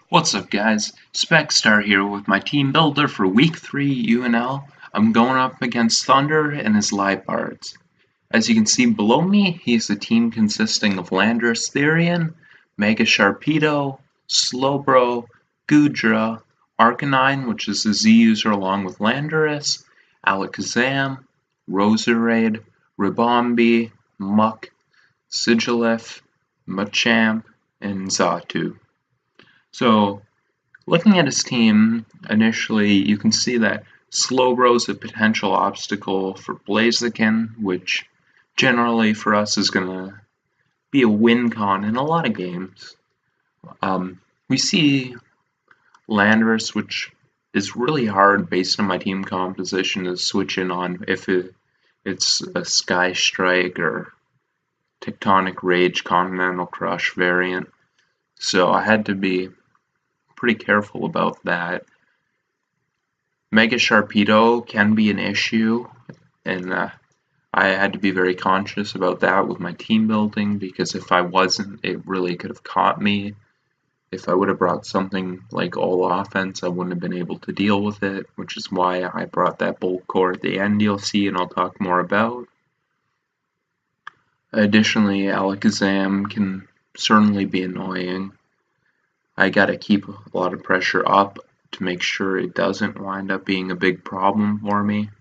What's up guys, Specstar here with my team builder for week 3 UNL. I'm going up against Thunder and his Liepards. As you can see below me, he's a team consisting of Landorus Therian, Mega Sharpedo, Slowbro, Goodra, Arcanine, which is a Z user along with Landorus, Alakazam, Roserade, Ribombee, Muck, Sigilyph, Machamp, and Xatu. So, looking at his team, initially you can see that Slowbro is a potential obstacle for Blaziken, which generally for us is going to be a win con in a lot of games. We see Landorus, which is really hard based on my team composition to switch in on if it's a Sky Strike or Tectonic Rage Continental Crush variant. So I had to be pretty careful about that. Mega Sharpedo can be an issue, and I had to be very conscious about that with my team building, because if I wasn't, it really could have caught me. If I would have brought something like all offense, I wouldn't have been able to deal with it, which is why I brought that bulk core at the end you'll see and I'll talk more about. Additionally, Alakazam can certainly be annoying. I gotta keep a lot of pressure up to make sure it doesn't wind up being a big problem for me.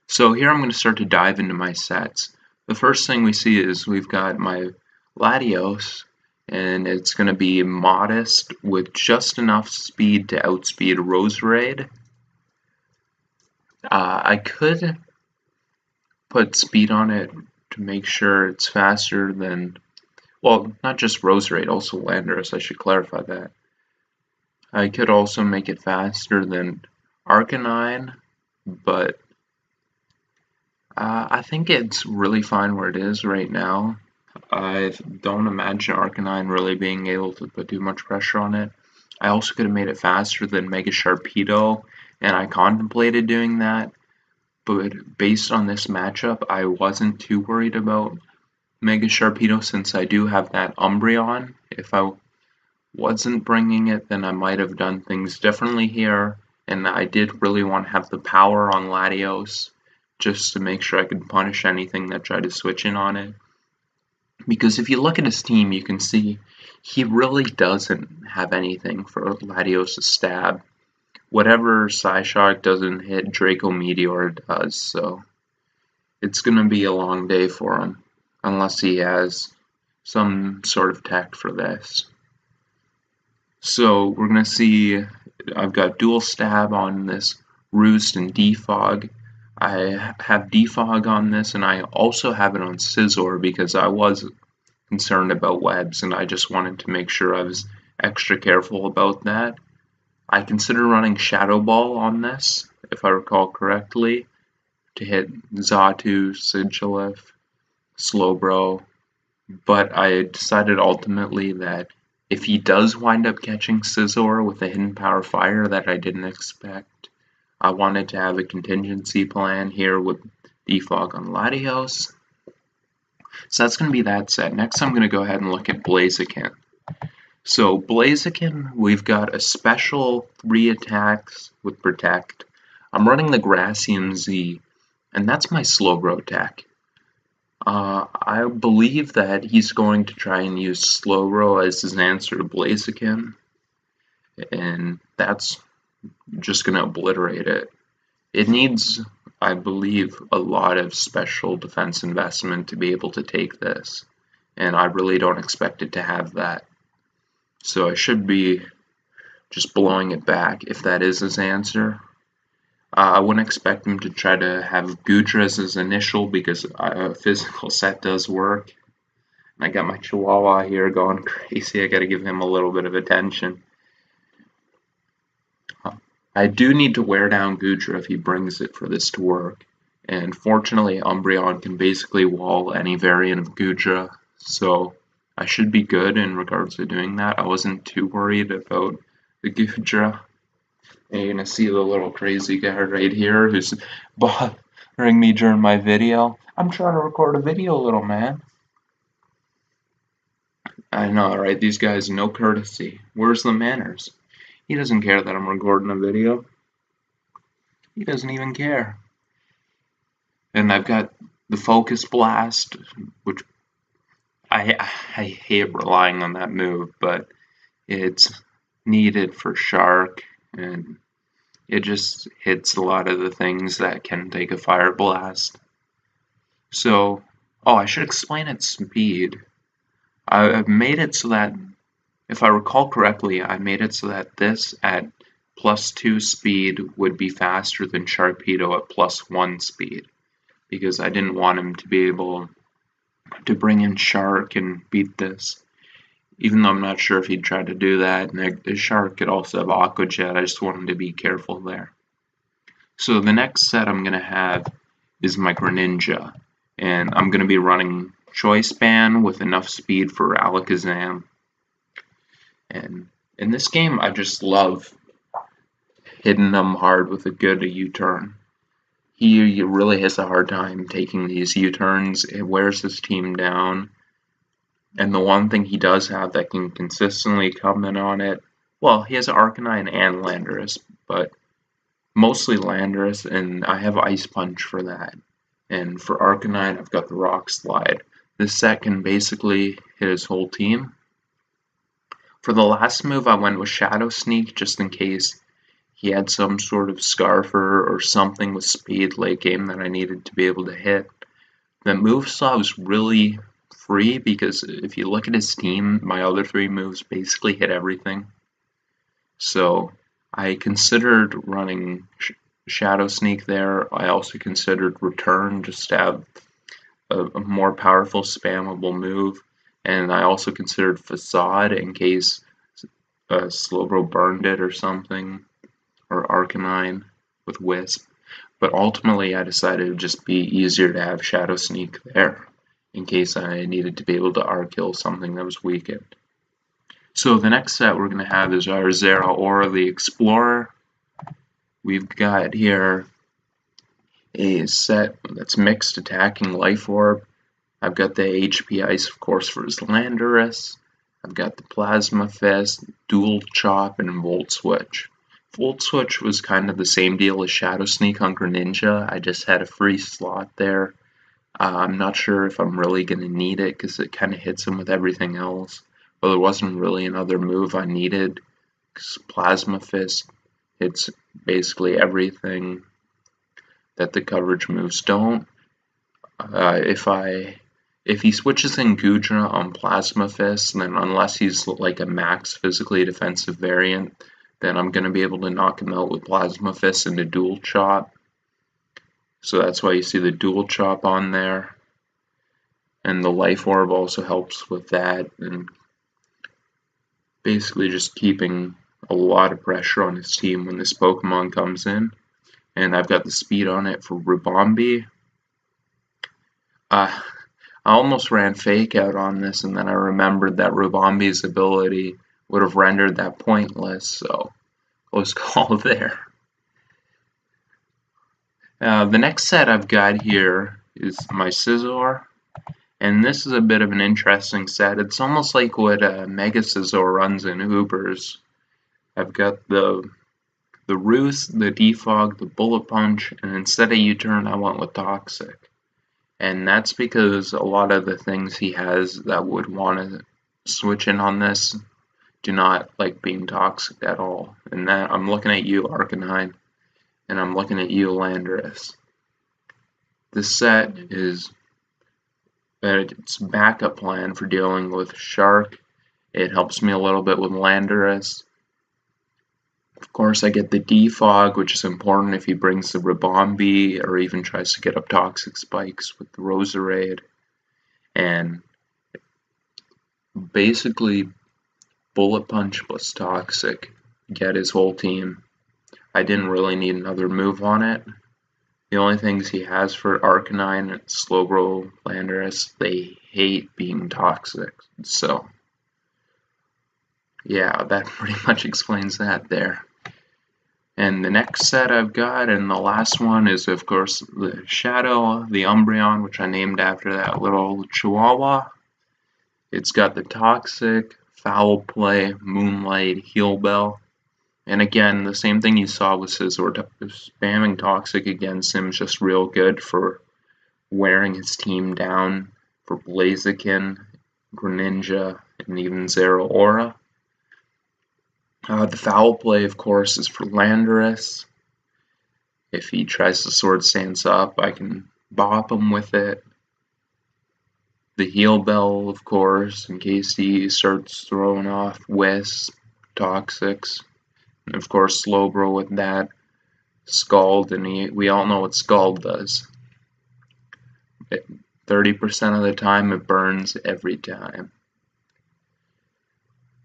So here I'm going to start to dive into my sets. The first thing we see is we've got my Latios, and it's going to be modest with just enough speed to outspeed Roserade. I could put speed on it to make sure it's faster than, well, not just Roserade, also Landorus, I should clarify that. I could also make it faster than Arcanine, but I think it's really fine where it is right now. I don't imagine Arcanine really being able to put too much pressure on it. I also could have made it faster than Mega Sharpedo, and I contemplated doing that, but based on this matchup, I wasn't too worried about Mega Sharpedo since I do have that Umbreon. If I wasn't bringing it, then I might have done things differently here, and I did really want to have the power on Latios just to make sure I could punish anything that tried to switch in on it. Because if you look at his team, you can see he really doesn't have anything for Latios to stab. Whatever Psyshock doesn't hit, Draco Meteor does, so it's going to be a long day for him, unless he has some sort of tech for this. So we're going to see I've got dual stab on this Roost and Defog. I have Defog on this, and I also have it on Scizor because I was concerned about webs, and I just wanted to make sure I was extra careful about that. I consider running Shadow Ball on this, if I recall correctly, to hit Xatu, Sigilyph, Slowbro, but I decided ultimately that if he does wind up catching Scizor with a hidden power fire that I didn't expect, I wanted to have a contingency plan here with Defog on Latios. So that's going to be that set. Next I'm going to go ahead and look at Blaziken. So Blaziken, we've got a special 3 attacks with Protect. I'm running the Grassian Z, and that's my Slowbro tech. I believe that he's going to try and use Slowbro as his answer to Blaziken, and that's just going to obliterate it. It needs, I believe, a lot of special defense investment to be able to take this, and I really don't expect it to have that. So I should be just blowing it back if that is his answer. I wouldn't expect him to try to have Goodra as his initial because a physical set does work. And I got my Chihuahua here going crazy. I gotta give him a little bit of attention. I do need to wear down Goodra if he brings it for this to work. And fortunately, Umbreon can basically wall any variant of Goodra, so I should be good in regards to doing that. I wasn't too worried about the Goodra. And you're gonna see the little crazy guy right here who's bothering me during my video. I'm trying to record a video, little man. I know, right? These guys, no courtesy. Where's the manners? He doesn't care that I'm recording a video. He doesn't even care. And I've got the Focus Blast, which I hate relying on that move, but it's needed for Shark, and it just hits a lot of the things that can take a Fire Blast. So, oh, I should explain its speed. I've made it so that, if I recall correctly, I made it so that this at +2 speed would be faster than Sharpedo at +1 speed, because I didn't want him to be able to bring in Shark and beat this. Even though I'm not sure if he'd try to do that, and the Shark could also have Aqua Jet, I just want him to be careful there. So the next set I'm going to have is my Greninja, and I'm going to be running Choice Band with enough speed for Alakazam. And in this game, I just love hitting them hard with a good U-turn. He really has a hard time taking these U-turns. It wears his team down. And the one thing he does have that can consistently come in on it, well, he has Arcanine and Landorus, but mostly Landorus, and I have Ice Punch for that. And for Arcanine, I've got the Rock Slide. This set can basically hit his whole team. For the last move, I went with Shadow Sneak just in case he had some sort of Scarfer or something with speed late game that I needed to be able to hit. The move slot was really free because if you look at his team, my other 3 moves basically hit everything. So I considered running Shadow Sneak there. I also considered Return just to have a more powerful spammable move. And I also considered Facade in case Slowbro burned it or something, or Arcanine with Wisp. But ultimately I decided it would just be easier to have Shadow Sneak there in case I needed to be able to R-kill something that was weakened. So the next set we're going to have is our Zeraora the Explorer. We've got here a set that's mixed attacking Life Orb. I've got the HP Ice, of course, for his Landorus. I've got the Plasma Fist, Dual Chop, and Volt Switch. Volt Switch was kind of the same deal as Shadow Sneak on Greninja. I just had a free slot there. I'm not sure if I'm really going to need it because it kind of hits him with everything else. Well, there wasn't really another move I needed because Plasma Fist hits basically everything that the coverage moves don't. If he switches in Gudra on Plasma Fist, then unless he's like a max physically defensive variant, then I'm going to be able to knock him out with Plasma Fist and a Dual Chop. So that's why you see the Dual Chop on there. And the Life Orb also helps with that, and basically just keeping a lot of pressure on his team when this Pokemon comes in. And I've got the speed on it for Ribombee. I almost ran Fake Out on this, and then I remembered that Ribombee's ability would have rendered that pointless, so close call there. The next set I've got here is my Scizor. And this is a bit of an interesting set. It's almost like what Mega Scizor runs in Ubers. I've got the Roost, the Defog, the Bullet Punch, and instead of U-turn, I went with Toxic. And that's because a lot of the things he has that would want to switch in on this do not like being toxic at all. And that I'm looking at you, Arcanine, and I'm looking at you, Landorus. This set is its backup plan for dealing with Shark. It helps me a little bit with Landorus. Of course, I get the Defog, which is important if he brings the Ribombee or even tries to get up Toxic Spikes with the Roserade. And basically, Bullet Punch plus Toxic get his whole team. I didn't really need another move on it. The only things he has for Arcanine and Slowbro, Landorus, they hate being toxic. So, yeah, that pretty much explains that there. And the next set I've got, and the last one, is of course the Shadow, the Umbreon, which I named after that little Chihuahua. It's got the Toxic, Foul Play, Moonlight, Heal Bell. And again, the same thing you saw with Scizor. Spamming Toxic against him is just real good for wearing his team down, for Blaziken, Greninja, and even Zeraora. The Foul Play, of course, is for Landorus. If he tries to Sword Stance up, I can bop him with it. The Heal Bell, of course, in case he starts throwing off Wisp, Toxics. And of course, Slowbro with that. Scald, and we all know what Scald does. 30% of the time, it burns every time.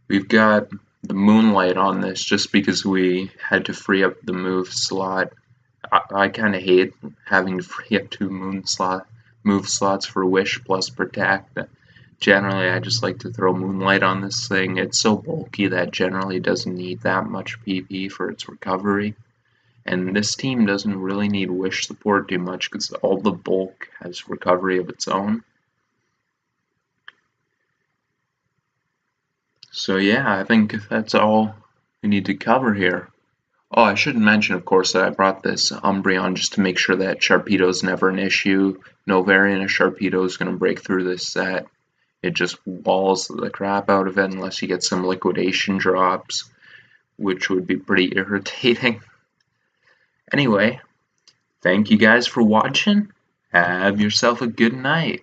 We've got the Moonlight on this just because we had to free up the move slot. I kind of hate having to free up 2 move slots for Wish plus Protect. Generally, I just like to throw Moonlight on this thing. It's so bulky that generally doesn't need that much PP for its recovery. And this team doesn't really need Wish support too much because all the bulk has recovery of its own. So yeah, I think that's all we need to cover here. Oh, I should mention, of course, that I brought this Umbreon just to make sure that Sharpedo's never an issue. No variant of Sharpedo is going to break through this set. It just walls the crap out of it unless you get some liquidation drops, which would be pretty irritating. Anyway, thank you guys for watching. Have yourself a good night.